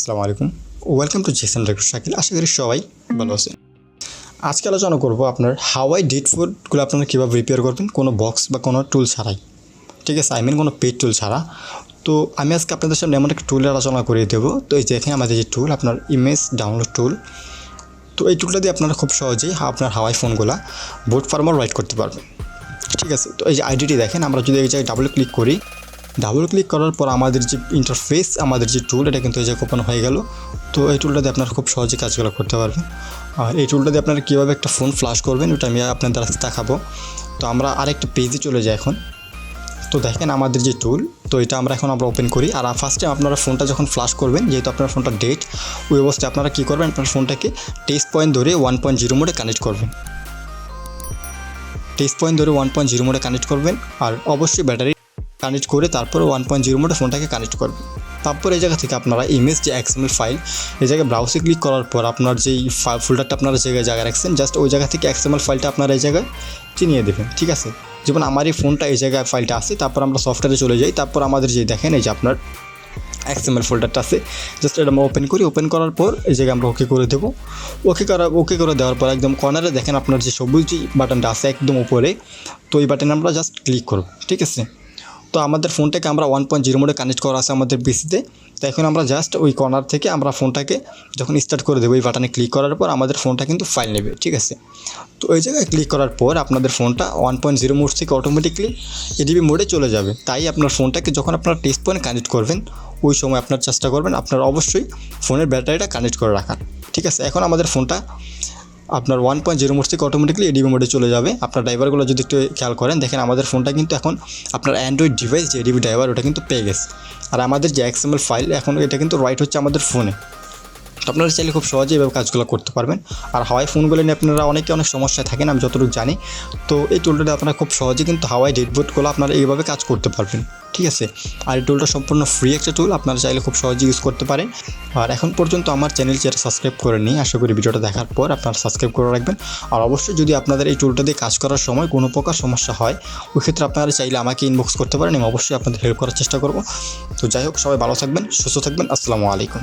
আসসালামু আলাইকুম, welcome to Jason doctor Shakil. আশা করি সবাই ভালো আছে। আজকে আলোচনা করব আপনার হাওয়াই ডেড ফুডগুলো আপনারা কীভাবে রিপেয়ার করবেন কোনো বক্স বা কোনো টুল ছাড়াই। ঠিক আছে, কোনো পেড টুল ছাড়া। তো আমি আজকে আপনাদের সামনে এমন একটা টুলের আলোচনা করে দেবো। তো এই দেখেন আমাদের যে টুল, আপনার ইমেজ ডাউনলোড টুল। তো এই টুলটা দিয়ে আপনারা খুব সহজেই আপনার হাওয়াই ফোনগুলা বোট ফার্মার রাইট করতে পারবেন। ঠিক আছে, তো এই যে আইডিটি দেখেন, আমরা যদি এই জায়গায় ডাবল ক্লিক করি, ডাবল ক্লিক করার পর আমাদের যে ইন্টারফেস, আমাদের যে টুল, এটা কিন্তু এই জায়গায় ওপেন হয়ে গেল। তো এই টুলটা দিয়ে আপনারা খুব সহজে কাজগুলো করতে পারবেন। আর এই টুলটা দিয়ে আপনারা কীভাবে একটা ফোন ফ্ল্যাশ করবেন ওটা আমি আপনাদের আজকে দেখাবো। তো আমরা আরেকটা পেজে চলে যাই এখন। তো দেখেন আমাদের যে টুল, তো এটা আমরা ওপেন করি। আর ফার্স্টে আপনারা ফোনটা যখন ফ্ল্যাশ করবেন, যেহেতু আপনার ফোনটা ডেট, ওই অবস্থায় আপনারা কী করবেন, আপনার ফোনটাকে টেস্ট পয়েন্ট ধরে 1.0 মোডে কানেক্ট করবেন। টেস্ট পয়েন্ট ধরে 1.0 মোডে কানেক্ট করবেন। আর অবশ্যই ব্যাটারি কানেক্ট করে তারপরে 1.0 মোডে ফোনটাকে কানেক্ট করবেন। তারপর এই জায়গা থেকে আপনারা ইমেজ যে XML ফাইল, এই জায়গায় ব্রাউজে ক্লিক করার পর আপনার যেই ফোল্ডারটা আপনারা জায়গায় রাখছেন, জাস্ট ওই জায়গা থেকে XML ফাইলটা আপনারা এই জায়গায় চিনিয়ে দেবেন। ঠিক আছে, যেমন আমার এই ফোনটা এই জায়গায় ফাইলটা আছে। তারপর আমরা সফটওয়্যারে চলে যাই। তারপর আমাদের যে দেখেন এই যে আপনার XML ফোল্ডারটা আছে, জাস্ট এটা আমরা ওপেন করি। ওপেন করার পর এই জায়গায় আমরা ওকে করে দেবো। ওকে করে দেওয়ার পর একদম কর্নারে দেখেন আপনার যে সবুজ যে বাটনটা আছে একদম উপরে, তো এই বাটনে আমরা জাস্ট ক্লিক করব। ঠিক আছে, তো আমাদের ফোনটাকে আমরা 1.0 মোডে কানেক্ট করা আছে আমাদের পিসিতে। তো এখন আমরা জাস্ট ওই কর্নার থেকে আমরা ফোনটাকে যখন স্টার্ট করে দেবো, এই বাটনে ক্লিক করার পর আমাদের ফোনটা কিন্তু ফাইল নেবে। ঠিক আছে, তো এই জায়গায় ক্লিক করার পর আপনাদের ফোনটা 1.0 মোড থেকে অটোমেটিকলি এডিবি মোডে চলে যাবে। তাই আপনার ফোনটাকে যখন আপনারা টেস্ট পয়েন্ট কানেক্ট করবেন, ওই সময় আপনার চেষ্টা করবেন আপনার অবশ্যই ফোনের ব্যাটারিটা কানেক্ট করে রাখার। ঠিক আছে, এখন আমাদের ফোনটা আপনার 1.0 মোড থেকে অটোমেটিকলি এডিবি মোডে চলে যাবে। আপনার ড্রাইভারগুলো যদি একটু খেয়াল করেন, দেখেন আমাদের ফোনটা কিন্তু এখন আপনার অ্যান্ড্রয়েড ডিভাইস যে এডিবি ড্রাইভার, ওটা কিন্তু পেয়ে গেছে। আর আমাদের যে XML ফাইল এখন এটা কিন্তু রাইট হচ্ছে আমাদের ফোনে। তো আপনারা চাইলে খুব সহজেই এভাবে কাজগুলো করতে পারবেন। আর হাওয়াই ফোনগুলো নিয়ে আপনারা অনেক সমস্যায় থাকেন, আমি যতটুকু জানি। তো এই টুলটাতে আপনারা খুব সহজে কিন্তু হাওয়াই ডেডবোর্ডগুলো আপনারা এইভাবে কাজ করতে পারবেন। ঠিক আছে, আর এই টুলটা সম্পূর্ণ ফ্রি একটা টুল, আপনারা চাইলে খুব সহজে ইউজ করতে পারেন। আর এখন পর্যন্ত আমার চ্যানেল যারা সাবস্ক্রাইব করেননি, আশা করি ভিডিওটা দেখার পর আপনারা সাবস্ক্রাইব করে রাখবেন। আর অবশ্যই যদি আপনাদের এই টুলটা দিয়ে কাজ করার সময় কোনো প্রকার সমস্যা হয়, ওই ক্ষেত্রে আপনারা চাইলে আমাকে ইনবক্স করতে পারেন, আমি অবশ্যই আপনাদের হেল্প করার চেষ্টা করব। তো যাই হোক, সবাই ভালো থাকবেন, সুস্থ থাকবেন। আসসালামু আলাইকুম।